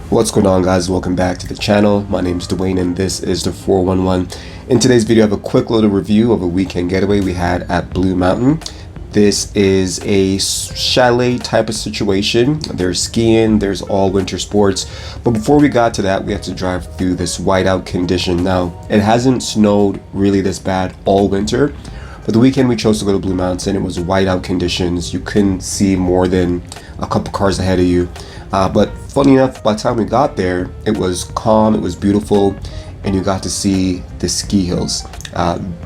What's going on, guys? Welcome back to the channel. My name is Dwayne and this is the 411. In today's video I have a quick little review of a weekend getaway we had at Blue Mountain. This is a chalet type of situation. There's skiing, there's all winter sports, but before we got to that we had to drive through this whiteout condition. Now it hasn't snowed really this bad all winter, but the weekend we chose to go to Blue Mountain, it was whiteout conditions. You couldn't see more than a couple cars ahead of you. But funny enough, by the time we got there, it was calm, it was beautiful, and you got to see the ski hills.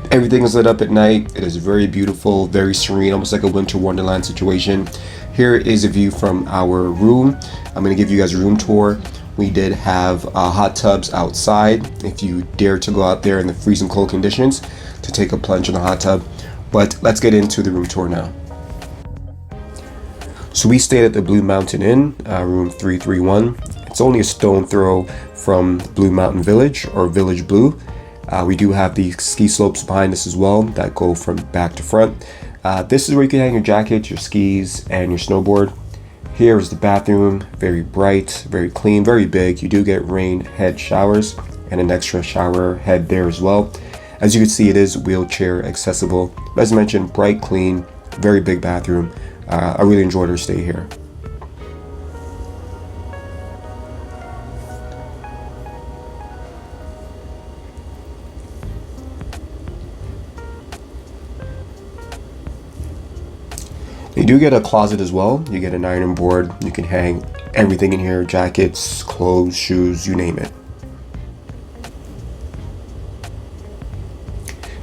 Everything is lit up at night. It is very beautiful, very serene, almost like a winter wonderland situation. Here is a view from our room. I'm going to give you guys a room tour. We did have hot tubs outside if you dare to go out there in the freezing cold conditions to take a plunge in the hot tub. But let's get into the room tour now. So we stayed at the Blue Mountain Inn, room 331. It's only a stone throw from Blue Mountain Village, or Village Blue. We do have the ski slopes behind us as well that go from back to front. This is where you can hang your jackets, your skis, and your snowboard. Here is the bathroom, very bright, very clean, very big. You do get rain head showers and an extra shower head there as well. As you can see, it is wheelchair accessible. As mentioned, bright, clean, very big bathroom. I really enjoyed our stay here. You do get a closet as well. You get an ironing board. You can hang everything in here, jackets, clothes, shoes, you name it.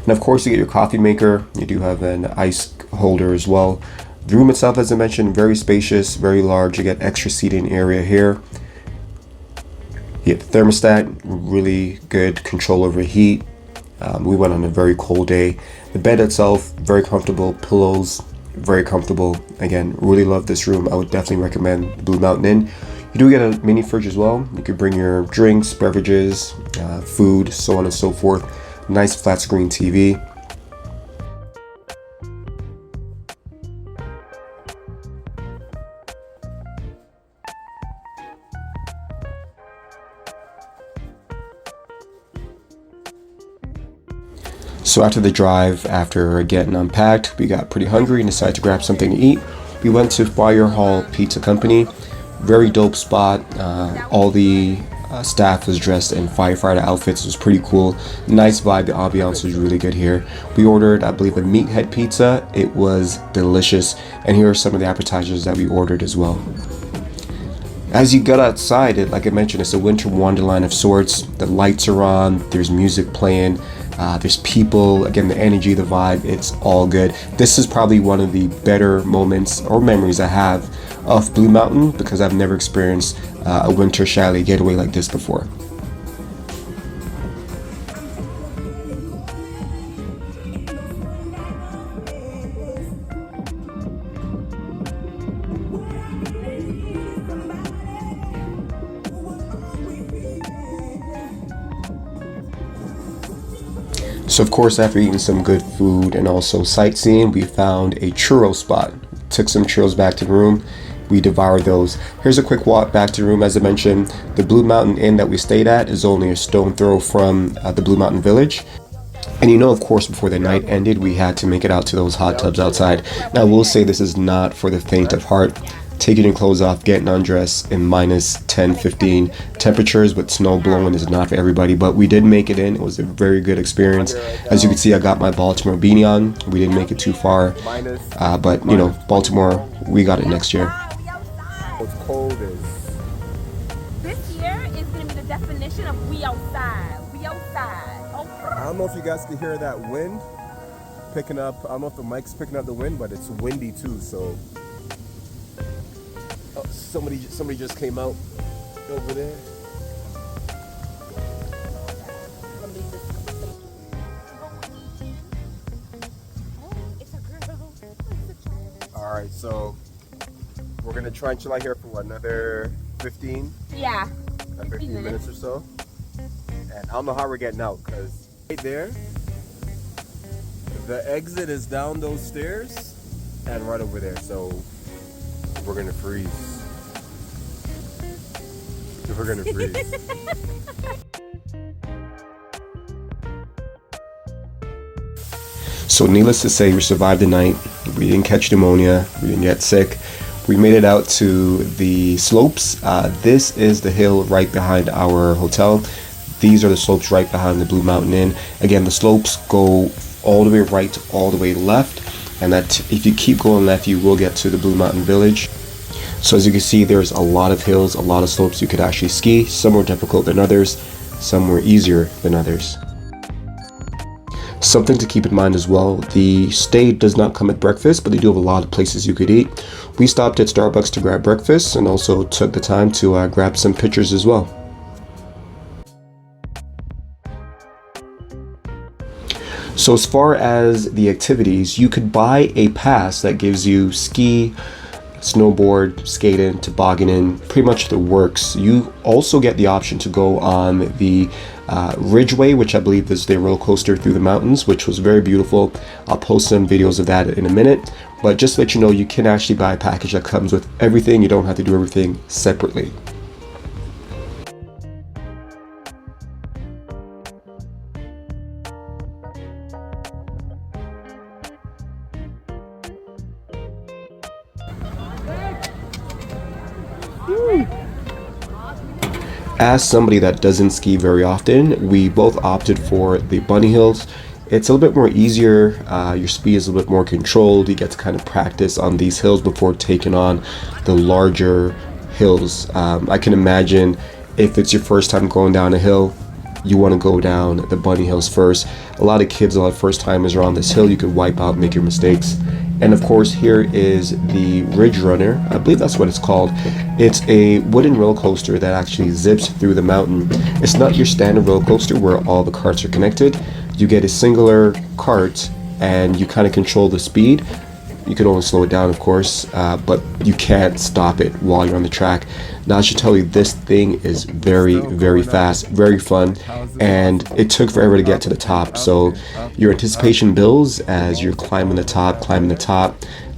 And of course you get your coffee maker. You do have an ice holder as well. The room itself, as I mentioned, very spacious, very large. You get extra seating area here. You get the thermostat, really good control over heat. We went on a very cold day. The bed itself, very comfortable. Pillows, very comfortable. Again, really love this room. I would definitely recommend the Blue Mountain Inn. You do get a mini fridge as well. You could bring your drinks, beverages, food, so on and so forth. Nice flat screen TV. So after the drive, after getting unpacked, we got pretty hungry and decided to grab something to eat. We went to Fire Hall Pizza Company. Very dope spot. All the staff was dressed in firefighter outfits. It was pretty cool. Nice vibe. The ambiance was really good here. We ordered, I believe, a meathead pizza. It was delicious. And here are some of the appetizers that we ordered as well. As you get outside, like I mentioned, it's a winter wonderland of sorts. The lights are on. There's music playing. There's people, again, the energy, the vibe, it's all good. This is probably one of the better moments or memories I have of Blue Mountain because I've never experienced a winter chalet getaway like this before. So of course, after eating some good food and also sightseeing, we found a churro spot. Took some churros back to the room. We devoured those. Here's a quick walk back to the room. As I mentioned, the Blue Mountain Inn that we stayed at is only a stone throw from the Blue Mountain Village. And you know, of course, before the night ended, we had to make it out to those hot tubs outside. Now, I will say this is not for the faint of heart. Taking your clothes off, getting undressed in minus 10, 15 temperatures with snow blowing is not for everybody, but we did make it in. It was a very good experience. As you can see, I got my Baltimore beanie on. We didn't make it too far, but you know, Baltimore, we got it next year. What's cold is this year is going to be the definition of we outside. We outside. Oh. I don't know if you guys can hear that wind picking up. I don't know if the mic's picking up the wind, but it's windy too. So somebody just came out over there. All right, so we're gonna try and chill out here for what, another 15? Yeah. 15 minutes or so. And I don't know how we're getting out because right there, the exit is down those stairs and right over there. So we're gonna freeze. We're gonna freeze. So needless to say, we survived the night. We didn't catch pneumonia. We didn't get sick. We made it out to the slopes. This is the hill right behind our hotel. These are the slopes right behind the Blue Mountain Inn. Again, the slopes go all the way right to all the way left. And that if you keep going left, you will get to the Blue Mountain Village. So as you can see, there's a lot of hills, a lot of slopes you could actually ski. Some were difficult than others. Some were easier than others. Something to keep in mind as well, the stay does not come with breakfast, but they do have a lot of places you could eat. We stopped at Starbucks to grab breakfast and also took the time to grab some pictures as well. So as far as the activities, you could buy a pass that gives you ski, snowboard, skating, tobogganing, pretty much the works. You also get the option to go on the Ridgeway, which I believe is the roller coaster through the mountains, which was very beautiful. I'll post some videos of that in a minute, but just to let you know, you can actually buy a package that comes with everything. You don't have to do everything separately. As somebody that doesn't ski very often, we both opted for the bunny hills. It's a little bit more easier, your speed is a little bit more controlled. You get to kind of practice on these hills before taking on the larger hills. I can imagine if it's your first time going down a hill, you want to go down the bunny hills first. A lot of kids, a lot of first timers are on this hill. You could wipe out, make your mistakes. And of course, here is the Ridge Runner. I believe that's what it's called. It's a wooden roller coaster that actually zips through the mountain. It's not your standard roller coaster where all the carts are connected. You get a singular cart and you kind of control the speed. You can only slow it down, of course, but you can't stop it while you're on the track. Now, I should tell you, this thing is very, very fast, very fun, and it took forever to get to the top. So your anticipation builds as you're climbing the top.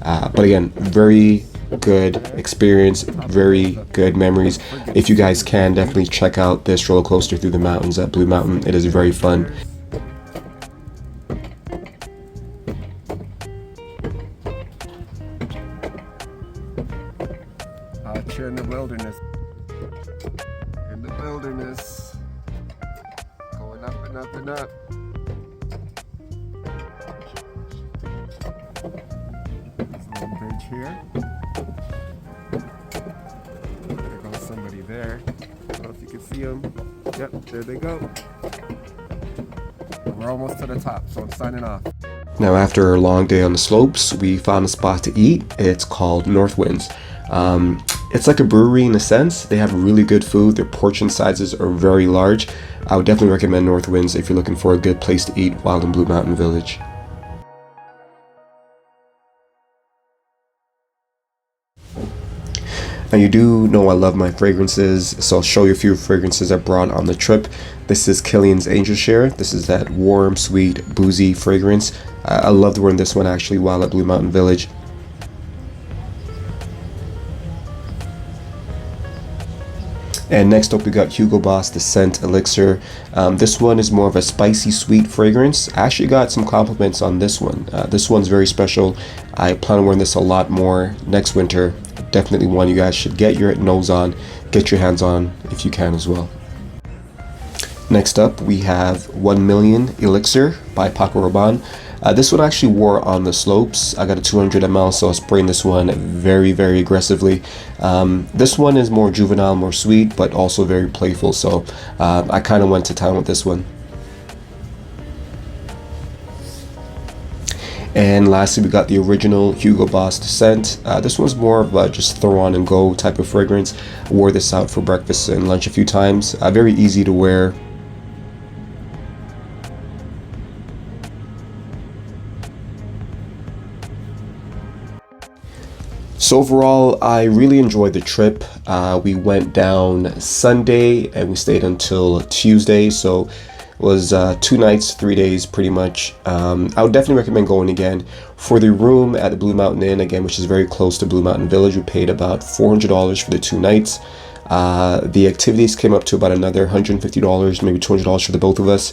But again, very good experience, very good memories. If you guys can, definitely check out this roller coaster through the mountains at Blue Mountain. It is very fun. Out here in the wilderness. Going up and up and up. There's a little bridge here. There goes somebody there. I don't know if you can see them. Yep, there they go. We're almost to the top, so I'm signing off. Now, after a long day on the slopes, we found a spot to eat. It's called Northwinds. It's like a brewery in a sense. They have really good food. Their portion sizes are very large. I would definitely recommend Northwinds if you're looking for a good place to eat while in Blue Mountain Village. Now, you do know I love my fragrances, so I'll show you a few fragrances I brought on the trip. This is Killian's Angel Share. This is that warm, sweet, boozy fragrance. I loved wearing this one actually while at Blue Mountain Village. And next up we got Hugo Boss The Scent Elixir. This one is more of a spicy sweet fragrance. I actually got some compliments on this one. This one's very special. I plan on wearing this a lot more next winter. Definitely one you guys should get your nose on, get your hands on if you can as well. Next up we have 1 Million Elixir by Paco Rabanne. This one I actually wore on the slopes. I got a 200 ml, so I was spraying this one very, very aggressively. This one is more juvenile, more sweet, but also very playful, so I kind of went to town with this one. And lastly, we got the original Hugo Boss Scent. This one's more of a just throw on and go type of fragrance. I wore this out for breakfast and lunch a few times. Very easy to wear. So overall, I really enjoyed the trip. We went down Sunday and we stayed until Tuesday, so it was 2 nights, 3 days pretty much. I would definitely recommend going again. For the room at the Blue Mountain Inn, again, which is very close to Blue Mountain Village, we paid about $400 for the 2 nights. The activities came up to about another $150, maybe $200 for the both of us.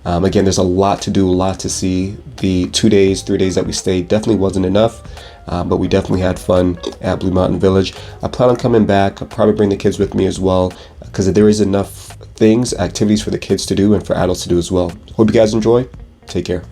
Again, there's a lot to do, a lot to see. The 2 days, 3 days that we stayed definitely wasn't enough, but we definitely had fun at Blue Mountain Village. I plan on coming back. I'll probably bring the kids with me as well, because there is enough things, activities for the kids to do and for adults to do as well. Hope you guys enjoy. Take care.